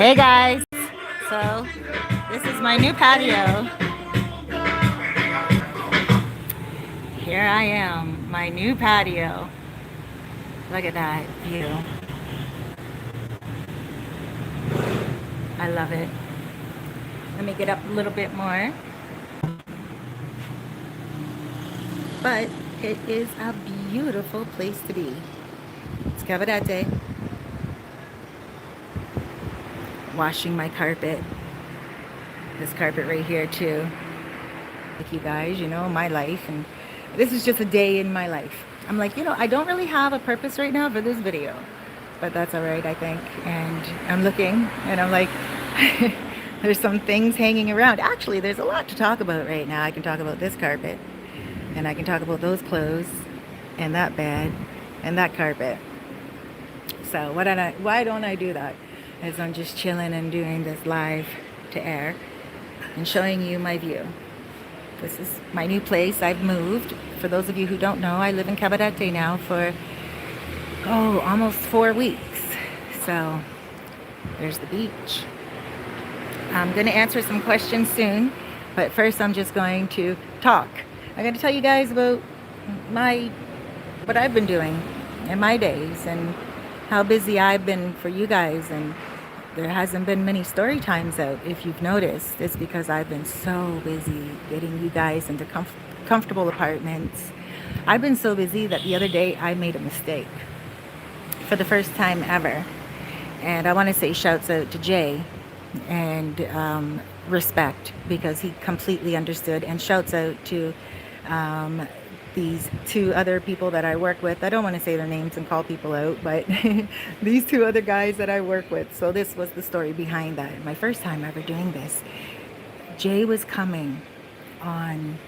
Hey guys, so this is my new patio. Here I am, my new patio. Look at that view. I love it. Let me get up a little bit more. But it is a beautiful place to be. It's Cabarete. Washing my carpet. This carpet right here too. Like you guys, my life, and this is just a day in my life. I'm like, I don't really have a purpose right now for this video, but that's all right, I think. And I'm looking and I'm like, there's some things hanging around. Actually, there's a lot to talk about right now. I can talk about this carpet, and I can talk about those clothes and that bed and that carpet. So why don't I do that? As I'm just chilling and doing this live to air and showing you my view. This is my new place. I've moved. For those of you who don't know, I live in Cabarete now for almost 4 weeks. So there's the beach. I'm going to answer some questions soon, but first I'm just going to talk. I'm going to tell you guys about what I've been doing in my days and how busy I've been for you guys. And there hasn't been many story times out. If you've noticed, it's because I've been so busy getting you guys into comfortable apartments. I've been so busy that the other day I made a mistake for the first time ever. And I want to say shouts out to Jay and respect, because he completely understood, and shouts out to these two other people that I work with. I don't want to say their names and call people out, but these two other guys that I work with. So this was the story behind that. My first time ever doing this. Jay was coming on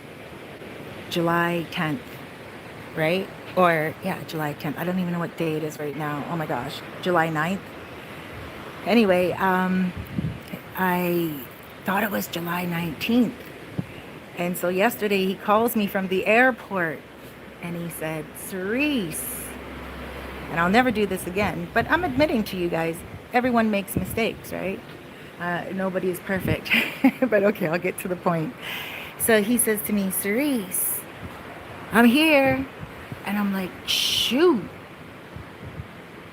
July 10th, right? Or yeah, July 10th. I don't even know what day it is right now. Oh my gosh, July 9th. Anyway, I thought it was July 19th. And so yesterday he calls me from the airport and he said, Cerise, and I'll never do this again, but I'm admitting to you guys, everyone makes mistakes, right? Nobody is perfect, but okay, I'll get to the point. So he says to me, Cerise, I'm here. And I'm like, shoot.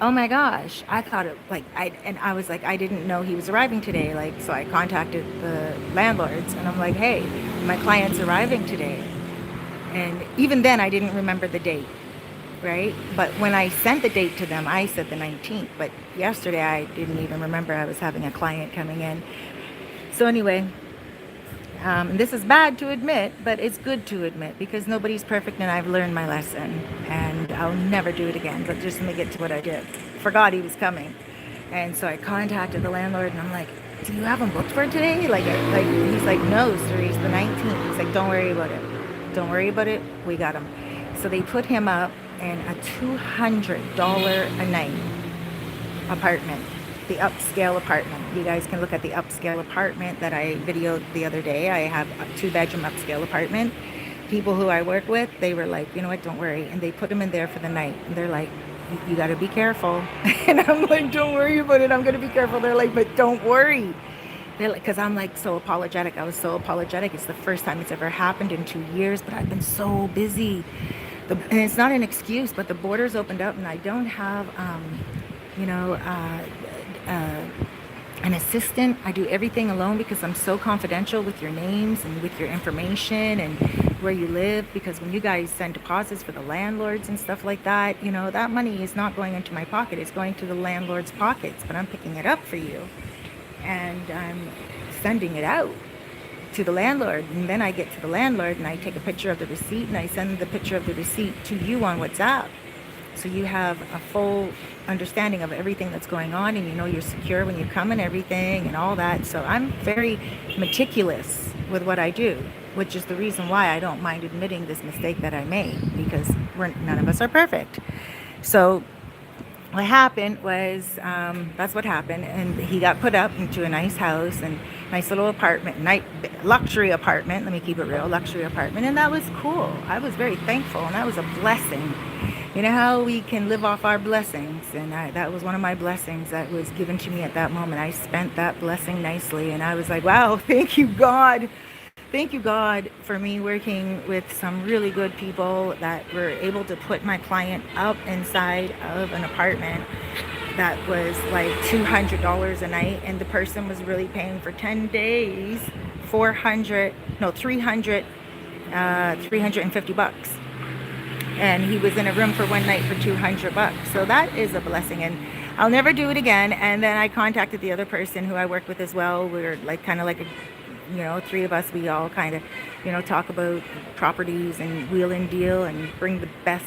Oh my gosh, I thought it I was like, I didn't know he was arriving today. So I contacted the landlords and I'm like, hey, my client's arriving today. And even then I didn't remember the date, right? But when I sent the date to them, I said the 19th. But yesterday I didn't even remember I was having a client coming in. So anyway, this is bad to admit, but it's good to admit, because nobody's perfect and I've learned my lesson and I'll never do it again. But just let me get to what I did. Forgot he was coming. And so I contacted the landlord and I'm like, do you have him booked for today? He's like, no, Cerise, the 19th. He's like, don't worry about it. Don't worry about it. We got him. So they put him up in a $200 a night apartment. The upscale apartment. You guys can look at the upscale apartment that I videoed the other day. I have a 2-bedroom upscale apartment. People who I work with, they were like, you know what, don't worry. And they put him in there for the night. And they're like, you got to be careful. And I'm like, don't worry about it. I'm going to be careful. They're like, but don't worry. They're like, because I'm like so apologetic. I was so apologetic. It's the first time it's ever happened in 2 years, but I've been so busy. And it's not an excuse, but the borders opened up and I don't have, an assistant. I do everything alone because I'm so confidential with your names and with your information and where you live, because when you guys send deposits for the landlords and stuff like that, that money is not going into my pocket. It's going to the landlord's pockets, but I'm picking it up for you and I'm sending it out to the landlord. And then I get to the landlord and I take a picture of the receipt and I send the picture of the receipt to you on WhatsApp. So you have a full understanding of everything that's going on, and you're secure when you come and everything and all that. So I'm very meticulous with what I do, which is the reason why I don't mind admitting this mistake that I made, because none of us are perfect. So what happened was, that's what happened. And he got put up into a nice house and nice little apartment, luxury apartment. Let me keep it real, luxury apartment. And that was cool. I was very thankful and that was a blessing. You know how we can live off our blessings, and that was one of my blessings that was given to me at that moment. I spent that blessing nicely, and I was like, wow, thank you, God. Thank you, God, for me working with some really good people that were able to put my client up inside of an apartment that was like $200 a night, and the person was really paying for 10 days 400 no 300 $350, and he was in a room for one night for $200. So that is a blessing, and I'll never do it again. And then I contacted the other person who I work with as well. We're like kind of like a, three of us, we all kind of, talk about properties and wheel and deal and bring the best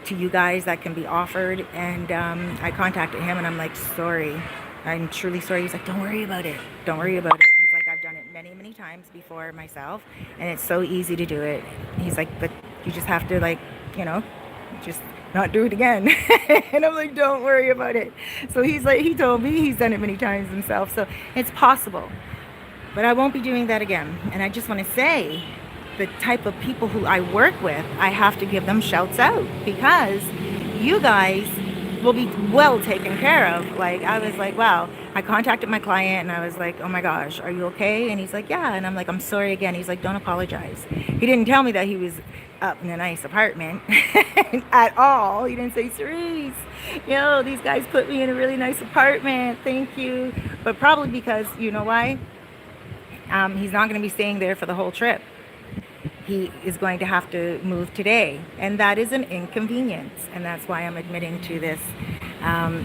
to you guys that can be offered. And I contacted him, and I'm like, sorry, I'm truly sorry. He's like, don't worry about it. Don't worry about it. He's like, I've done it many, many times before myself, and it's so easy to do it. He's like, but you just have to, like, just not do it again. And I'm like, don't worry about it. So he's like, he told me he's done it many times himself. So it's possible. But I won't be doing that again. And I just want to say, the type of people who I work with, I have to give them shouts out, because you guys will be well taken care of. Like, I was like, wow. I contacted my client, and I was like, oh my gosh, are you okay? And he's like, yeah. And I'm like, I'm sorry again. He's like, don't apologize. He didn't tell me that he was up in a nice apartment at all. He didn't say, Cerise, these guys put me in a really nice apartment, thank you. But probably because, you know why? He's not going to be staying there for the whole trip. He is going to have to move today, and that is an inconvenience, and that's why I'm admitting to this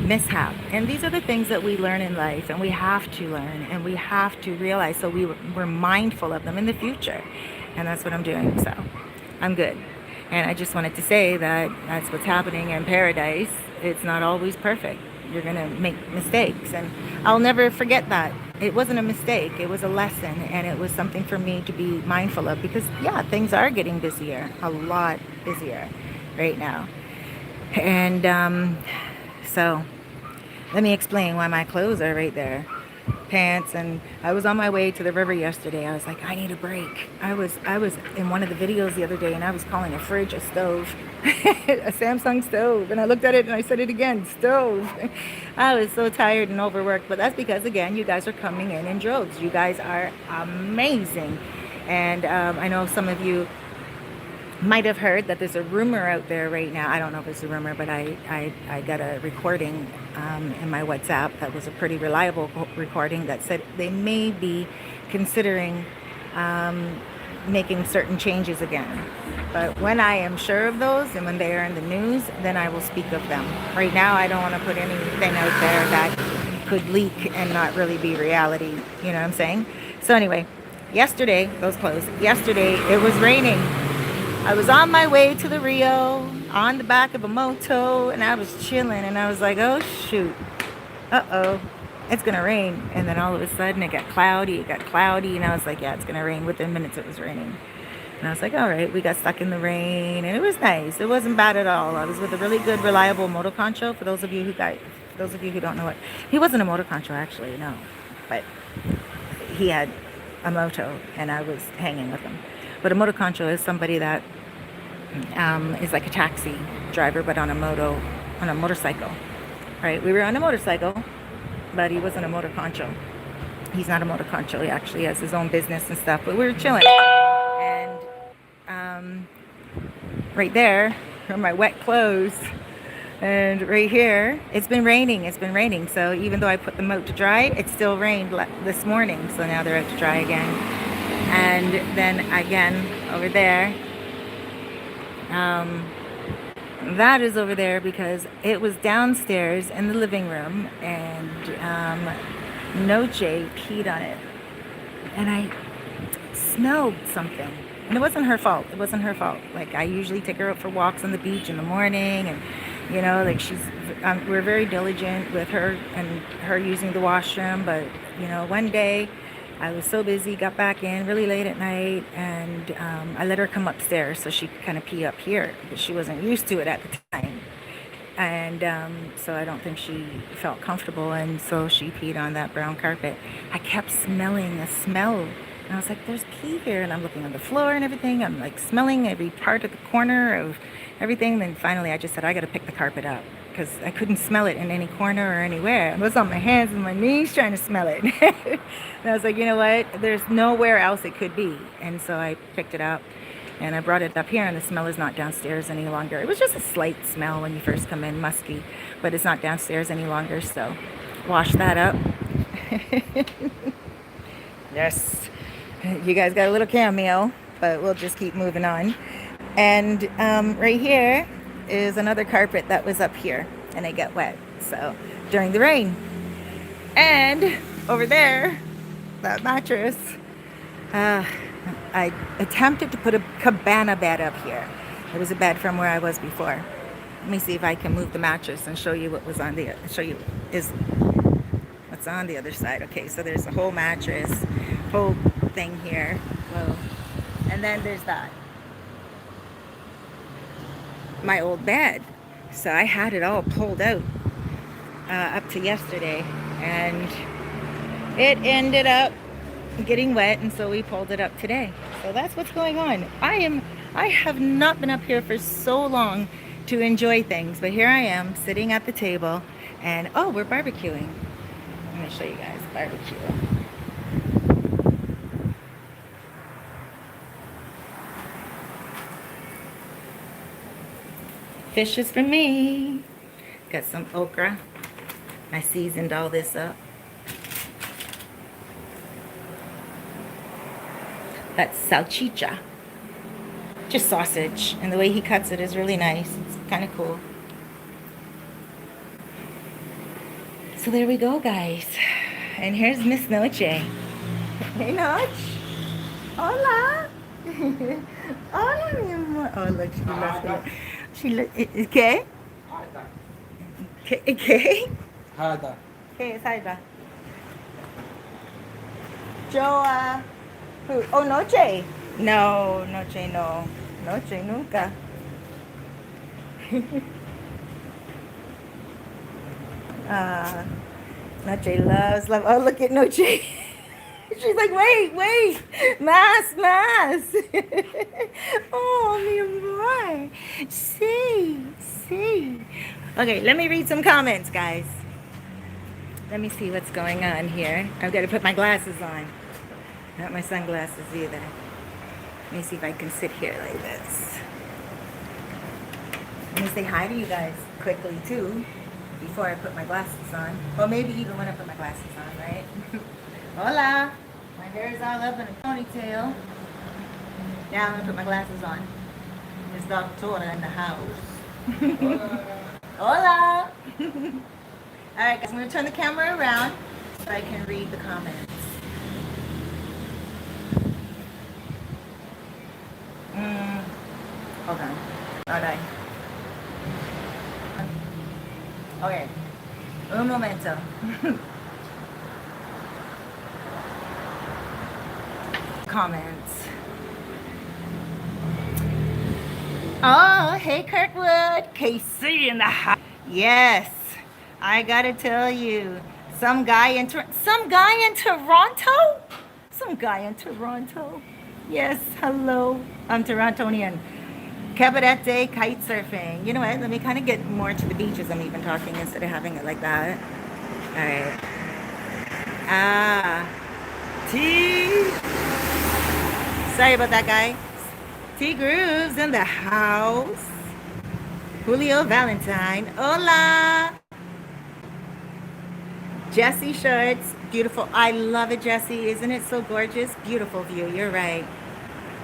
mishap. And these are the things that we learn in life, and we have to learn, and we have to realize, so we're mindful of them in the future. And that's what I'm doing. So I'm good. And I just wanted to say that that's what's happening in paradise. It's not always perfect. You're going to make mistakes, and I'll never forget that. It wasn't a mistake. It was a lesson, and it was something for me to be mindful of, because yeah, things are getting busier, a lot busier right now. And so let me explain why my clothes are right there. Pants. And I was on my way to the river yesterday. I was like, I need a break. I was in one of the videos the other day, and I was calling a fridge a stove. A Samsung stove, and I looked at it and I said it again, stove. I was so tired and overworked, but that's because, again, you guys are coming in droves. You guys are amazing. And I know some of you might have heard that there's a rumor out there right now. I don't know if it's a rumor, but I got a recording in my WhatsApp that was a pretty reliable recording that said they may be considering making certain changes again. But when I am sure of those, and when they are in the news, then I will speak of them. Right now, I don't want to put anything out there that could leak and not really be reality. You know what I'm saying? So anyway, yesterday, those clothes, yesterday it was raining. I was on my way to the Rio on the back of a moto, and I was chilling, and I was like, oh shoot, uh-oh, it's gonna rain. And then all of a sudden it got cloudy, and I was like, yeah, it's gonna rain. Within minutes it was raining. And I was like, all right, we got stuck in the rain, and it was nice. It wasn't bad at all. I was with a really good, reliable moto concho. For those of you who don't know it, he wasn't a moto concho actually, no, but he had a moto, and I was hanging with him. But a moto concho is somebody that is like a taxi driver, but on a motorcycle, right? We were on a motorcycle, but he wasn't a motor concho. He's not a motor concho. He actually has his own business and stuff. But we were chilling, and right there are my wet clothes, and right here it's been raining. So even though I put them out to dry, it still rained this morning. So now they're out to dry again. And then again over there, that is over there because it was downstairs in the living room, and Noche peed on it, and I smelled something, and it wasn't her fault. Like, I usually take her out for walks on the beach in the morning, and like we're very diligent with her and her using the washroom. But one day I was so busy, got back in really late at night, and I let her come upstairs so she could kind of pee up here, but she wasn't used to it at the time. And so I don't think she felt comfortable, and so she peed on that brown carpet. I kept smelling a smell And I was like, there's pee here. And I'm looking on the floor and everything. I'm like smelling every part of the corner of everything. Then finally I just said, I got to pick the carpet up because I couldn't smell it in any corner or anywhere. I was on my hands and my knees trying to smell it. And I was like, you know what? There's nowhere else it could be. And so I picked it up and I brought it up here, and the smell is not downstairs any longer. It was just a slight smell when you first come in, musky, but it's not downstairs any longer. So wash that up. Yes. You guys got a little cameo, but we'll just keep moving on. And right here is another carpet that was up here, and it got wet. So during the rain. And over there, that mattress, I attempted to put a cabana bed up here. It was a bed from where I was before. Let me see if I can move the mattress and show you what was on the, what's on the other side. Okay, so there's a whole mattress, whole thing here. Whoa. And then there's that. My old bed. So I had it all pulled out up to yesterday, and it ended up getting wet, and so we pulled it up today. So that's what's going on. I have not been up here for so long to enjoy things, but here I am sitting at the table, and oh, we're barbecuing. I'm gonna show you guys barbecue. Fish is for me. Got some okra. I seasoned all this up. That's salchicha. Just sausage. And the way he cuts it is really nice. It's kind of cool. So there we go, guys. And here's Miss Noche. Hey, Noche. Hola. Hola, mi amor. Oh, look, she loves it. She look. ¿Qué? ¿Qué? Hada. ¿Qué es Haida? Joa. Who? Oh, Noche. No, Noche no. Noche nunca. Noche loves love. Oh, look at Noche. She's like, wait, más. Oh, mi amor. Sí. Okay, let me read some comments, guys. Let me see what's going on here. I've got to put my glasses on. Not my sunglasses either. Let me see if I can sit here like this. Let me say hi to you guys quickly, too, before I put my glasses on. Well, maybe even when I put my glasses on, right? Hola. My hair is all up in a ponytail. Now I'm going to put my glasses on. There's Doctora in the house. Hola. All right, guys, I'm going to turn the camera around so I can read the comments. Hold on. All right. Okay. Un momento. Comments. Oh, hey, Kirkwood. KC in the house. Yes. I gotta tell you, some guy in Toronto? Some guy in Toronto. Yes, hello. I'm Torontonian. Cabarete kite surfing. You know what? Let me kind of get more to the beach as I'm even talking instead of having it like that. All right. T. Sorry about that, guy. T Grooves in the house. Julio Valentine. Hola. Jessie Shorts. Beautiful. I love it, Jessie. Isn't it so gorgeous? Beautiful view. You're right.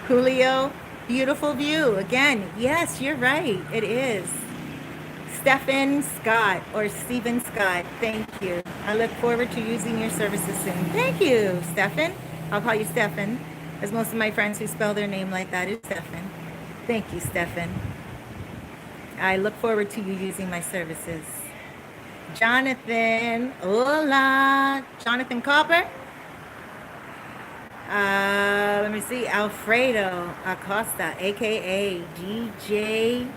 Julio. Beautiful view. Again, yes, you're right. It is. Stephen Scott or Stephen Scott. Thank you. I look forward to using your services soon. Thank you, Stephen. I'll call you Stephen, as most of my friends who spell their name like that is Stephen. Thank you, Stephen. I look forward to you using my services. Jonathan. Hola. Jonathan Copper. Let me see. Alfredo Acosta, aka DJ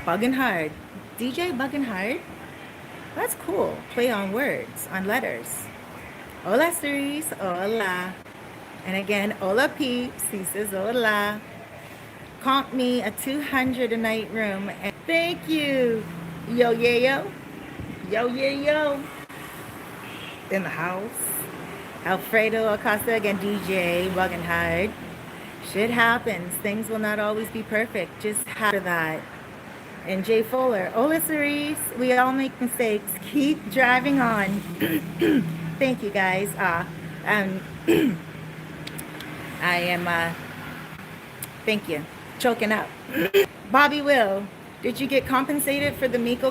Buggin' Hard. DJ Buggin' Hard? That's cool. Play on words, on letters. Hola, Cerise. Hola. And again, hola, peeps. He says hola. Comp me a 200 a night room. And thank you. Yo, yeah, yo. Yo, yeah, yo. In the house. Alfredo Acosta, again, DJ, Bug and Hide. Shit happens. Things will not always be perfect. Just after that. And Jay Fuller, hola, Cerise. We all make mistakes. Keep driving on. Thank you, guys. Um, I am, thank you. Choking up. Bobby Will, did you get compensated for the Miko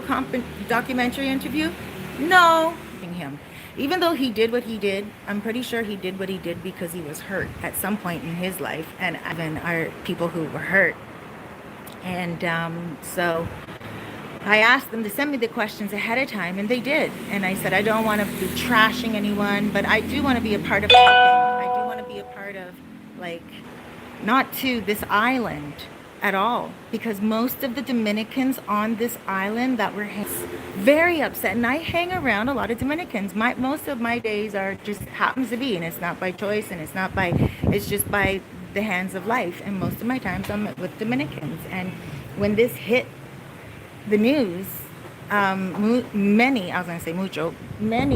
documentary interview? No. Him. Even though he did what he did, I'm pretty sure he did what he did because he was hurt at some point in his life, and even our people who were hurt. And so I asked them to send me the questions ahead of time, and they did. And I said, I don't want to be trashing anyone, but I do want to be a part of helping. I do want to be a part of, like, not to this island at all, because most of the Dominicans on this island that were very upset, and I hang around a lot of Dominicans. Most of my days are just happens to be, and it's not by choice, and it's just by the hands of life. And most of my times I'm with Dominicans. And when this hit the news, many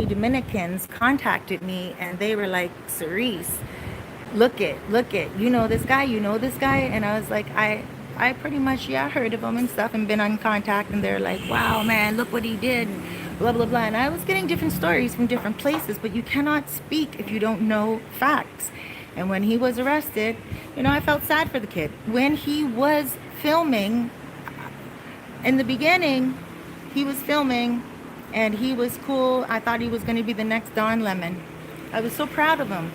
Dominicans contacted me, and they were like, Cerise, look it, you know this guy, and I was like, I pretty much, yeah, heard of him and stuff and been on contact, and they're like, wow, man, look what he did, and blah, blah, blah. And I was getting different stories from different places, but you cannot speak if you don't know facts. And when he was arrested, I felt sad for the kid. When he was filming, in the beginning, he was filming, and he was cool. I thought he was going to be the next Don Lemon. I was so proud of him.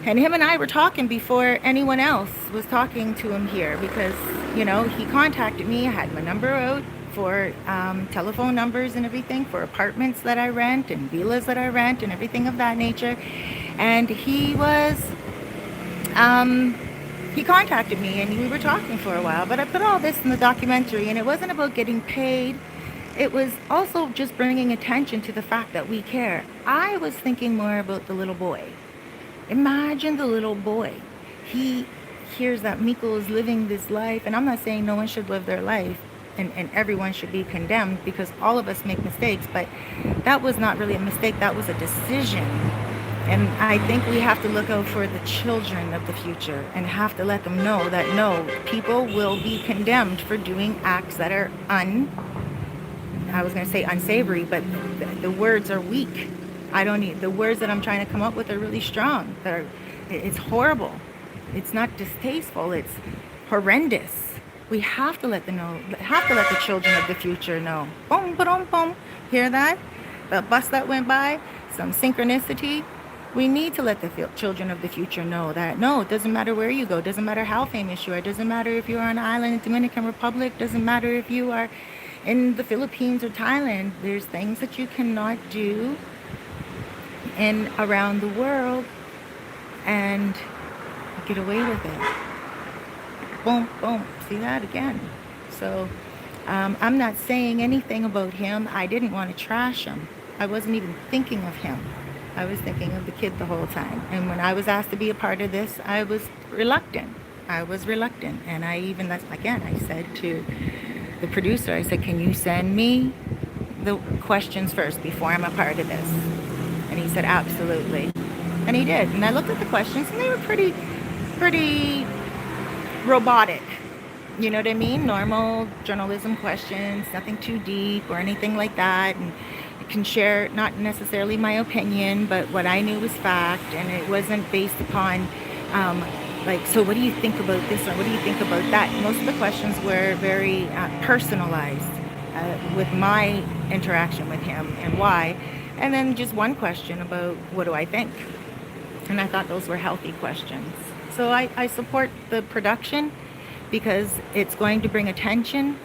And him and I were talking before anyone else was talking to him here, because, he contacted me. I had my number out for telephone numbers and everything for apartments that I rent and villas that I rent and everything of that nature. And he contacted me, and we were talking for a while. But I put all this in the documentary, and it wasn't about getting paid. It was also just bringing attention to the fact that we care. I was thinking more about the little boy. Imagine the little boy. He hears that Miko is living this life, and I'm not saying no one should live their life and everyone should be condemned, because all of us make mistakes, but that was not really a mistake. That was a decision. And I think we have to look out for the children of the future and have to let them know that no, people will be condemned for doing acts that are unsavory, but the words are weak. The words that I'm trying to come up with are really strong. It's horrible. It's not distasteful. It's horrendous. We have to let the children of the future know. Boom, boom, boom. Hear that? The bus that went by, some synchronicity. We need to let the children of the future know that no, it doesn't matter where you go. It doesn't matter how famous you are. It doesn't matter if you're on an island in the Dominican Republic. It doesn't matter if you are in the Philippines or Thailand. There's things that you cannot do in around the world and get away with it. Boom, boom. See that again? So I'm not saying anything about him. I didn't want to trash him. I wasn't even thinking of him. I was thinking of the kid the whole time. And when I was asked to be a part of this, I was reluctant. And I said to the producer, I said, can you send me the questions first before I'm a part of this? And he said, absolutely. And he did. And I looked at the questions, and they were pretty robotic. You know what I mean? Normal journalism questions, nothing too deep or anything like that. And I can share not necessarily my opinion, but what I knew was fact. And it wasn't based upon, so what do you think about this, or what do you think about that? Most of the questions were very personalized with my interaction with him and why. And then just one question about what do I think? And I thought those were healthy questions. So I support the production because it's going to bring attention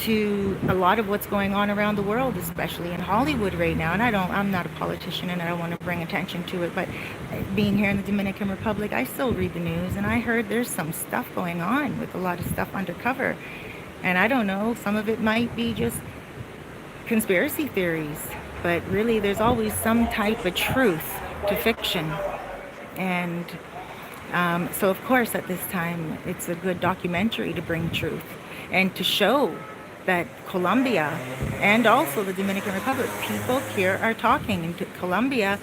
to a lot of what's going on around the world, especially in Hollywood right now. And I'm not a politician, and I don't want to bring attention to it, but being here in the Dominican Republic, I still read the news, and I heard there's some stuff going on with a lot of stuff undercover. And I don't know, some of it might be just conspiracy theories, but really there's always some type of truth to fiction. And so, of course, at this time, it's a good documentary to bring truth and to show that Colombia and also the Dominican Republic, people here are talking. In Colombia,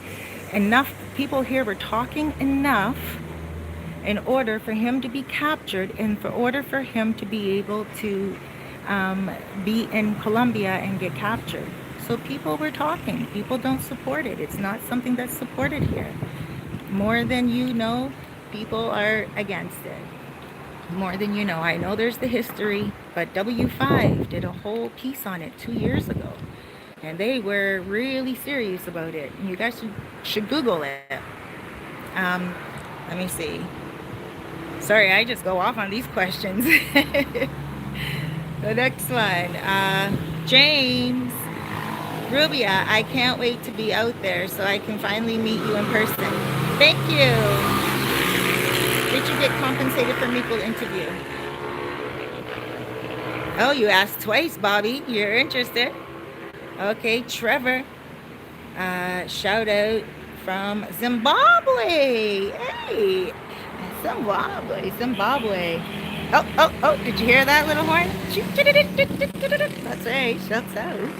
enough people here were talking enough in order for him to be captured and for order for him to be able to be in Colombia and get captured. So people were talking. People don't support it. It's not something that's supported here. More than you know, people are against it. More than you know. I know there's the history, but W5 did a whole piece on it 2 years ago. And they were really serious about it. You guys should Google it. Let me see. Sorry, I just go off on these questions. The next one. James. Rubia, I can't wait to be out there so I can finally meet you in person. Thank you. Did you get compensated for Miko interview? Oh, you asked twice, Bobby. You're interested? Okay, Trevor. Shout out from Zimbabwe. Hey, Zimbabwe. Oh, did you hear that little horn? That's right, shuts out.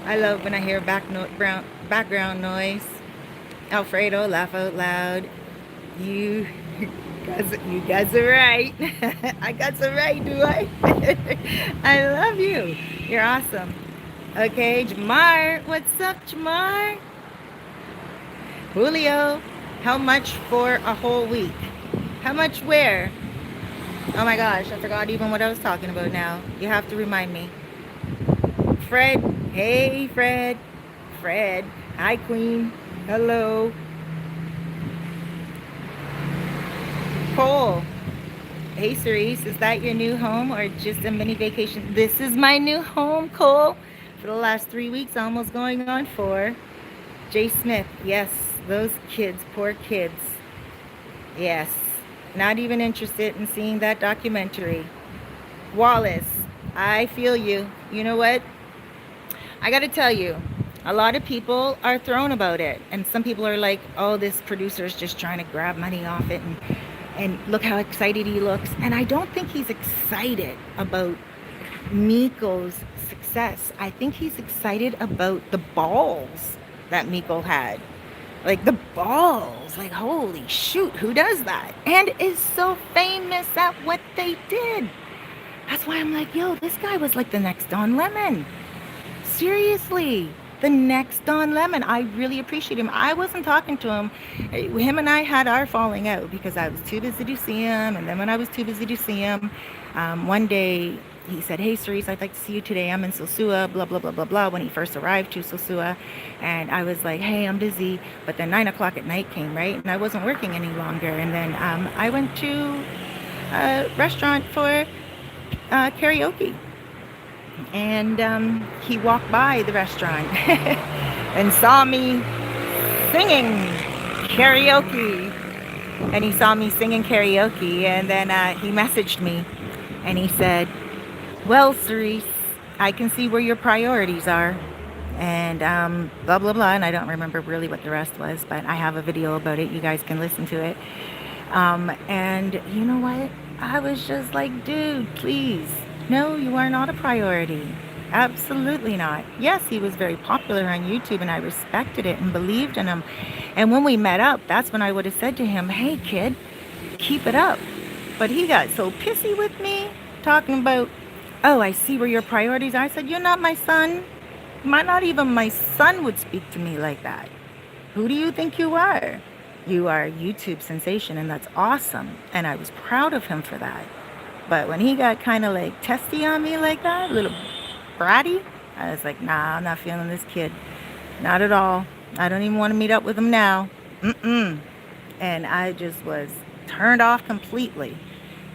I love when I hear background noise. Alfredo, laugh out loud. You guys are right. I got some right, do I? I love you. You're awesome. Okay, Jamar. What's up, Jamar? Julio, how much for a whole week? How much where? Oh my gosh, I forgot even what I was talking about now. You have to remind me. Fred. Hey, Fred. Hi, Queen. Hello. Cole. Hey, Cerise. Is that your new home or just a mini vacation? This is my new home, Cole. For the last 3 weeks, almost going on 4. Jay Smith. Yes, those kids. Poor kids. Yes. Not even interested in seeing that documentary. Wallace. I feel you. You know what? I got to tell you, a lot of people are thrown about it. And some people are like, oh, this producer is just trying to grab money off it. And look how excited he looks. And I don't think he's excited about Miko's success. I think he's excited about the balls that Miko had. Like the balls. Like, holy shoot, who does that? And is so famous at what they did. That's why I'm like, yo, this guy was like the next Don Lemon. Seriously, the next Don Lemon. I really appreciate him. I wasn't talking to him. Him and I had our falling out because I was too busy to see him. And then when I was too busy to see him, one day he said, hey, Cerise, I'd like to see you today. I'm in Sosua, blah, blah, blah, blah, blah, when he first arrived to Sosua. And I was like, hey, I'm busy. But then 9 o'clock at night came, right? And I wasn't working any longer. And then I went to a restaurant for karaoke. And he walked by the restaurant and saw me singing karaoke. And he saw me singing karaoke. And then he messaged me and he said, well, Cerise, I can see where your priorities are. And blah, blah, blah. And I don't remember really what the rest was, but I have a video about it. You guys can listen to it. And you know what? I was just like, dude, please. No, you are not a priority. Absolutely not. Yes, he was very popular on YouTube and I respected it and believed in him. And when we met up, that's when I would have said to him, hey, kid, keep it up. But he got so pissy with me, talking about, oh, I see where your priorities are. I said, you're not my son. Not even my son would speak to me like that. Who do you think you are? You are a YouTube sensation, and that's awesome. And I was proud of him for that. But when he got kind of like testy on me like that, a little bratty, I was like, nah, I'm not feeling this kid. Not at all. I don't even want to meet up with him now. And I just was turned off completely.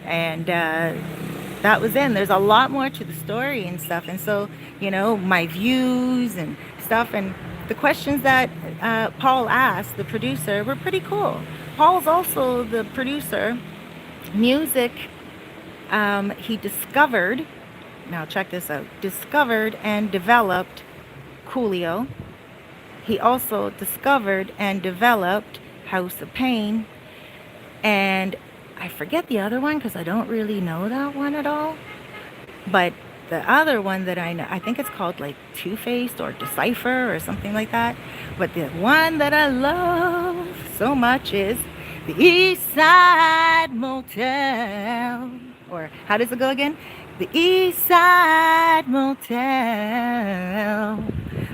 And that was in. There's a lot more to the story and stuff. And so, you know, my views and stuff and the questions that Paul asked, the producer, were pretty cool. Paul's also the producer. Music, he discovered, now check this out, discovered and developed Coolio. he also discovered and developed House of Pain, and I forget the other one because I don't really know that one at all. But the other one that I know, I think it's called like Two-Faced or Decipher or something like that. But the one that I love so much is the East Side Motel. Or how does it go again? The East Side Motel.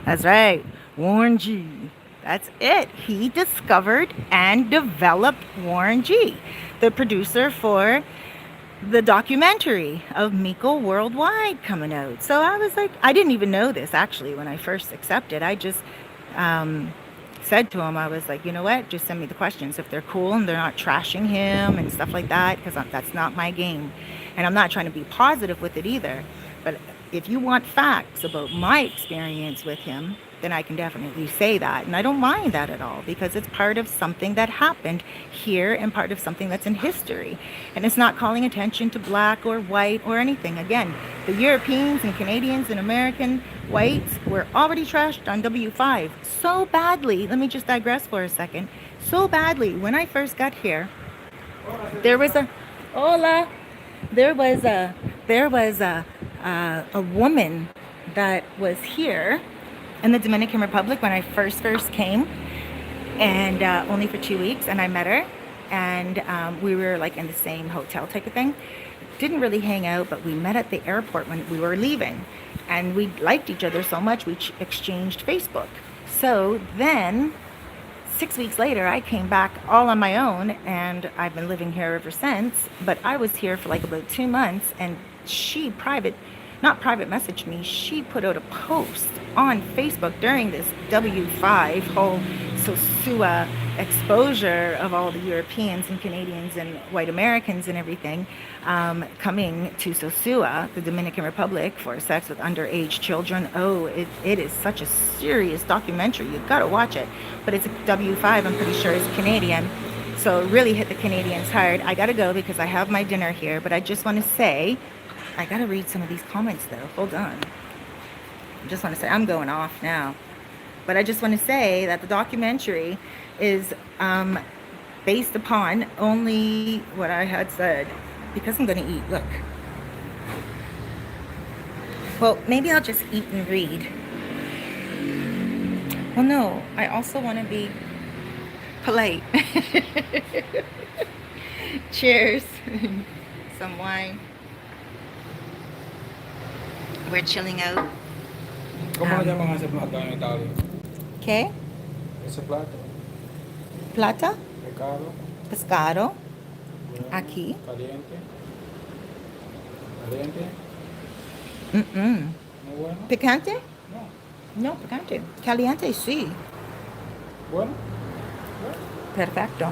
That's right, Warren G. That's it. He discovered and developed Warren G, the producer for the documentary of Miko Worldwide coming out. So I was like, I didn't even know this actually when I first accepted. I just said to him, I was like, you know what, just send me the questions if they're cool and they're not trashing him and stuff like that, because that's not my game. And I'm not trying to be positive with it either. But if you want facts about my experience with him, then I can definitely say that. And I don't mind that at all, because it's part of something that happened here and part of something that's in history. And it's not calling attention to black or white or anything. Again, the Europeans and Canadians and American whites were already trashed on W5 so badly. Let me just digress for a second. So badly. When I first got here, there was a woman that was here in the Dominican Republic when I first came, and only for 2 weeks, and I met her, and we were like in the same hotel type of thing. Didn't really hang out, but we met at the airport when we were leaving, and we liked each other so much we exchanged Facebook. So then 6 weeks later, I came back all on my own, and I've been living here ever since. But I was here for like about 2 months, and she not private messaged me, she put out a post on Facebook during this W5 whole Sosua exposure of all the Europeans and Canadians and white Americans and everything coming to Sosua, the Dominican Republic, for sex with underage children. Oh, it is such a serious documentary. You've got to watch it. But it's a W5, I'm pretty sure it's Canadian. So it really hit the Canadians hard. I got to go because I have my dinner here. But I just want to say, I got to read some of these comments though. Hold on. I just want to say, I'm going off now. But I just want to say that the documentary is based upon only what I had said, because I'm going to eat. Look. Well, maybe I'll just eat and read. Well, no, I also want to be polite. Cheers. Some wine. We're chilling out. ¿Cómo le llaman a ese plato en Italia? ¿Qué? Ese plato. Plata, Pescado. pescado, Bueno, aquí. Caliente. Caliente. Muy bueno. Picante? No. No, picante. Caliente, sí. Bueno. Perfecto.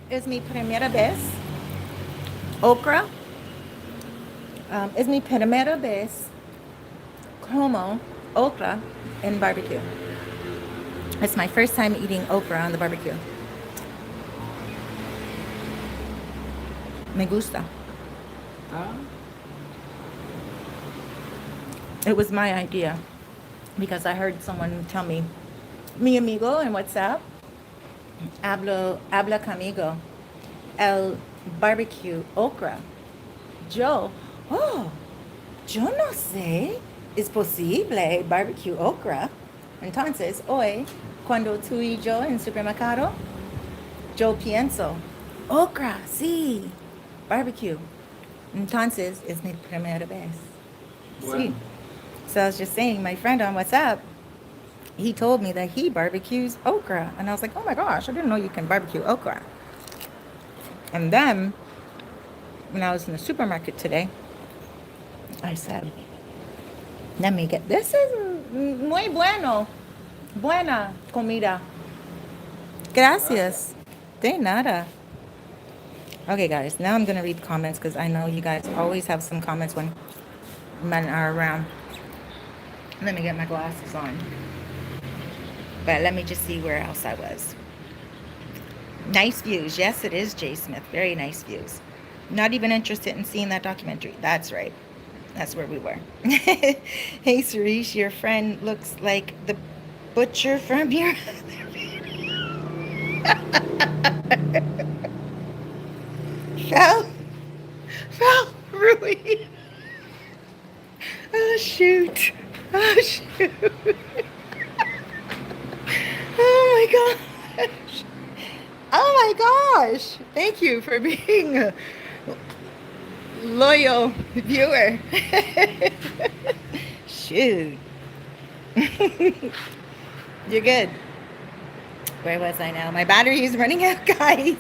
Es mi primera vez. Okra. Es mi primera vez como okra in barbecue. It's my first time eating okra on the barbecue. Me gusta. Ah. It was my idea because I heard someone tell me, mi amigo en WhatsApp, habla conmigo, el barbecue okra. Yo no sé, es posible barbecue okra. Entonces, hoy, cuando tú y yo en supermercado, yo pienso, okra, sí, barbecue. Entonces, es mi primera vez. Bueno. Sí. So I was just saying, my friend on WhatsApp, he told me that he barbecues okra. And I was like, oh my gosh, I didn't know you can barbecue okra. And then, when I was in the supermarket today, I said, let me get, this is muy bueno. Buena comida. Gracias. De nada. Okay, guys, now I'm going to read comments because I know you guys always have some comments when men are around. Let me get my glasses on. But let me just see where else I was. Nice views. Yes, it is, Jay Smith. Very nice views. Not even interested in seeing that documentary. That's right. That's where we were. Hey, Cerise, your friend looks like the butcher from your... Fell? Fell? Really? Oh, shoot. Oh, shoot. Oh, my gosh. Oh, my gosh. Thank you for being a loyal viewer. Shoot. You're good. Where was I now? My battery is running out, guys.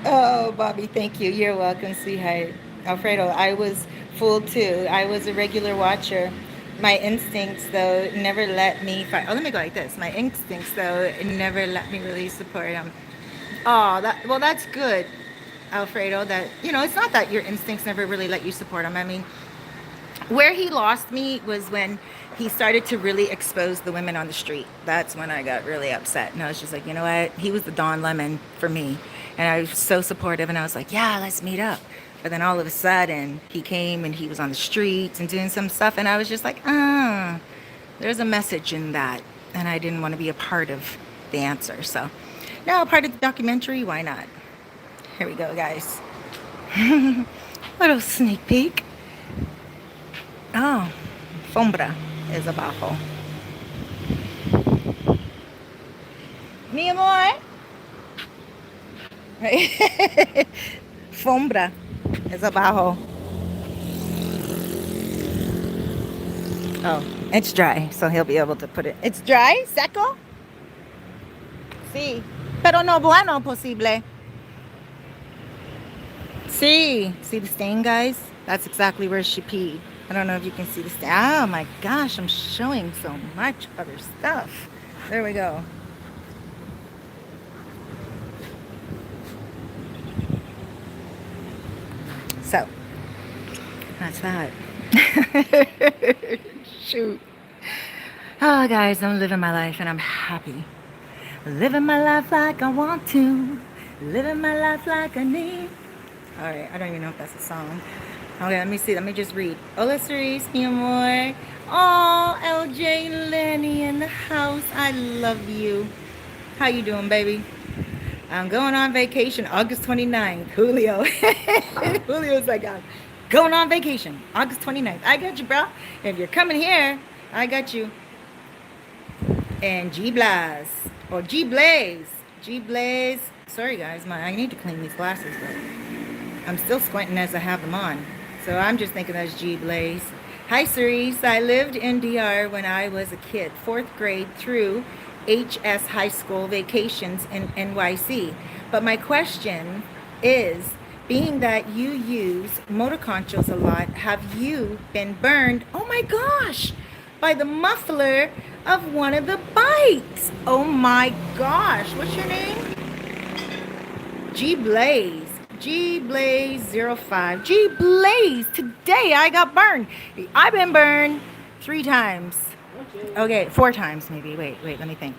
Oh, Bobby, thank you. You're welcome, sweetheart. Alfredo, I was fooled too. I was a regular watcher. My instincts, though, never let me fight. Oh, let me go like this. My instincts, though, never let me really support him. Oh, that's good, Alfredo. That, it's not that your instincts never really let you support him. I mean, where he lost me was when he started to really expose the women on the street. That's when I got really upset. And I was just like, you know what? He was the Don Lemon for me. And I was so supportive. And I was like, yeah, let's meet up. But then all of a sudden, he came and he was on the streets and doing some stuff. And I was just like, there's a message in that. And I didn't want to be a part of the answer. So now, part of the documentary, why not? Here we go, guys. Little sneak peek. Oh, Fombra is abajo. Mi amor. Right? Fombra is abajo. Oh, it's dry, so he'll be able to put it. It's dry, seco. Sí, pero no bueno posible. Sí, see the stain, guys? That's exactly where she peed. I don't know if you can see the stain. Oh my gosh, I'm showing so much other stuff. There we go. So, that's that. Shoot. Oh, guys, I'm living my life and I'm happy. Living my life like I want to. Living my life like I need. All right, I don't even know if that's a song. Okay, let me see. Let me just read. Hola, Cerise, mi amor. Oh, LJ Lenny in the house. I love you. How you doing, baby? I'm going on vacation August 29th. Julio. Julio's like, I'm going on vacation August 29th. I got you, bro. If you're coming here, I got you. And G Blaze. Or G Blaze. G Blaze. Sorry, guys. I need to clean these glasses, but I'm still squinting as I have them on. So I'm just thinking that's G Blaze. Hi, Cerise. I lived in DR when I was a kid, 4th grade through HS high school vacations in NYC. But my question is, being that you use motor conchos a lot, have you been burned, oh my gosh, by the muffler of one of the bikes? Oh my gosh, what's your name? G Blaze. G Blaze 05. G Blaze, today I got burned. I've been burned 3 times. Okay, 4 times maybe. Wait, let me think.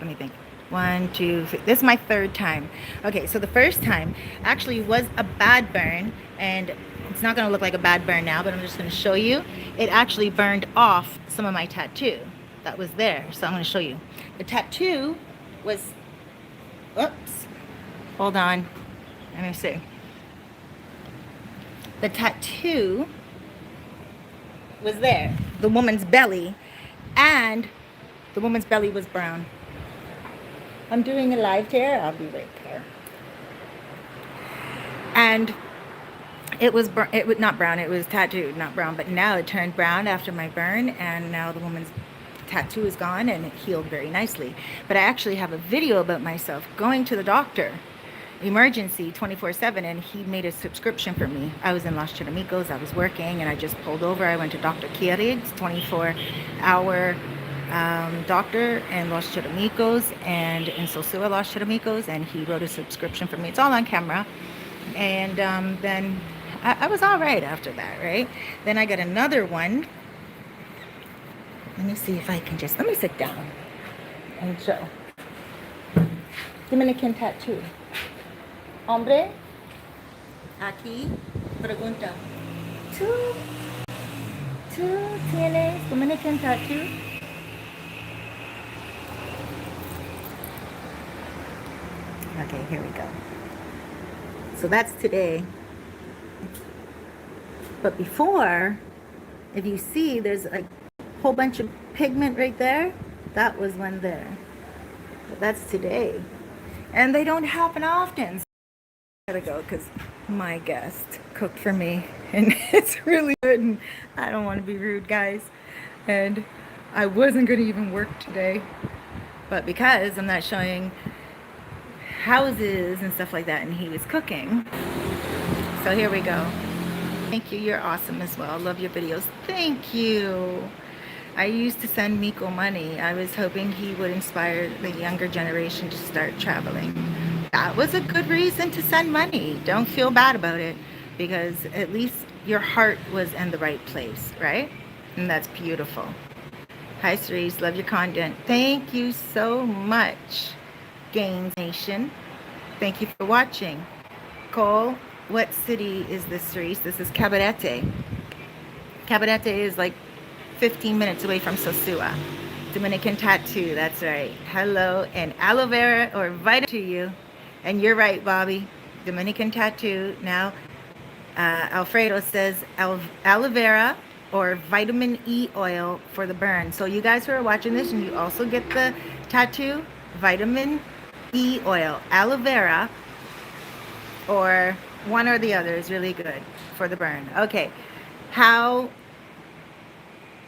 1, 2, 3. This is my 3rd time. Okay, so the first time actually was a bad burn, and it's not going to look like a bad burn now, but I'm just going to show you. It actually burned off some of my tattoo that was there, so I'm going to show you. The tattoo was, oops, hold on, let me see. The tattoo was there, the woman's belly, and the woman's belly was brown. I'm doing a live tear. I'll be right there. And it was not brown. It was tattooed, not brown. But now it turned brown after my burn, and now the woman's tattoo is gone, and it healed very nicely. But I actually have a video about myself going to the doctor, emergency 24/7, and he made a subscription for me. I was in Los Charamicos. I was working, and I just pulled over. I went to Dr. Kierig's 24-hour doctor in Los Charamicos and in Sosua, Los Charamicos, and he wrote a subscription for me. It's all on camera. And then I was all right after that, right? Then I got another one. Let me see if I can let me sit down and show. Dominican tattoo. Hombre, Aquí, pregunta. ¿Tú tienes Dominican tattoo? Okay, here we go. So that's today. But before, if you see, there's a whole bunch of pigment right there. That was one there. But that's today. And they don't happen often. So I gotta go because my guest cooked for me. And it's really good. And I don't want to be rude, guys. And I wasn't going to even work today. But because I'm not showing houses and stuff like that, and he was cooking. So here we go. Thank you. You're awesome as well. Love your videos. Thank you. I used to send Miko money. I was hoping he would inspire the younger generation to start traveling. That was a good reason to send money. Don't feel bad about it, because at least your heart was in the right place, right? And that's beautiful. Hi, Cerise. Love your content. Thank you so much, Gaines Nation. Thank you for watching. Cole, what city is this, Cerise? This is Cabarete. Cabarete is like 15 minutes away from Sosua. Dominican tattoo, that's right. Hello, and aloe vera or vitamin to you. And you're right, Bobby. Dominican tattoo. Now, Alfredo says aloe vera or vitamin E oil for the burn. So you guys who are watching this and you also get the tattoo, vitamin E oil, aloe vera, or one or the other is really good for the burn. Okay,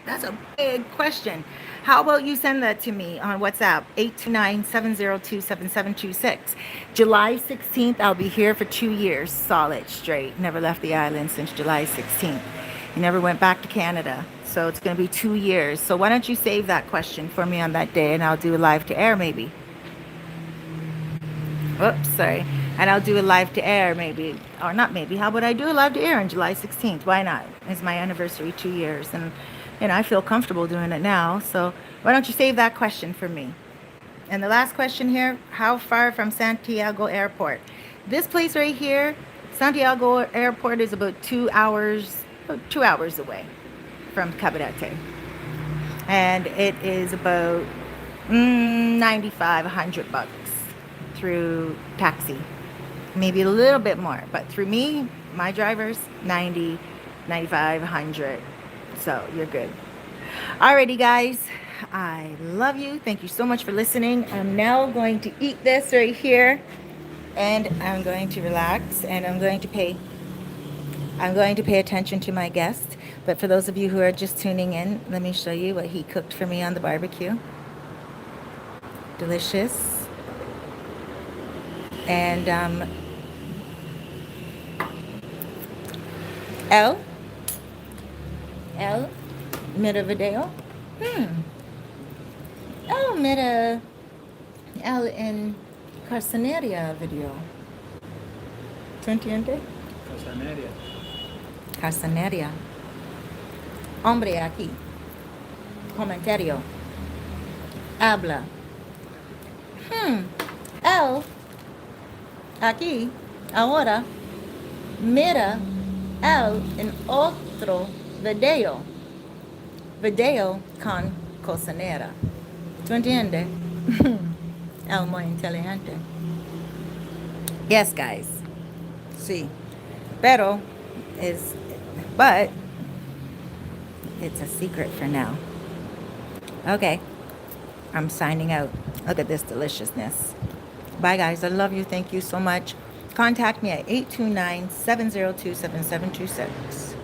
that's a big question. How about you send that to me on WhatsApp, 829-702-7726. July 16th, I'll be here for 2 years, solid, straight. Never left the island since July 16th. Never went back to Canada. So it's going to be 2 years. So why don't you save that question for me on that day, and I'll do a live to air maybe. Oops, sorry. And I'll do a live to air maybe, or not maybe. How about I do a live to air on July 16th? Why not? It's my anniversary, 2 years. And I feel comfortable doing it now. So why don't you save that question for me? And the last question here, how far from Santiago Airport? This place right here, Santiago Airport, is about 2 hours away from Cabarete. And it is about $95-100 through taxi. Maybe a little bit more. But through me, my drivers, 90, 95, 100. So you're good. Alrighty, guys. I love you. Thank you so much for listening. I'm now going to eat this right here, and I'm going to relax, and I'm going to pay attention to my guest. But for those of you who are just tuning in, let me show you what he cooked for me on the barbecue. Delicious. And mira video. Mira en Carceneria video. ¿Tú entiendes? Carceneria. Hombre aquí. Comentario. Habla. Él aquí ahora mira él en otro video con cocinera. ¿Tú entiendes? Él muy inteligente. Yes, guys. Sí. But it's a secret for now. Okay. I'm signing out. Look at this deliciousness. Bye, guys. I love you. Thank you so much. Contact me at 829-702-7726.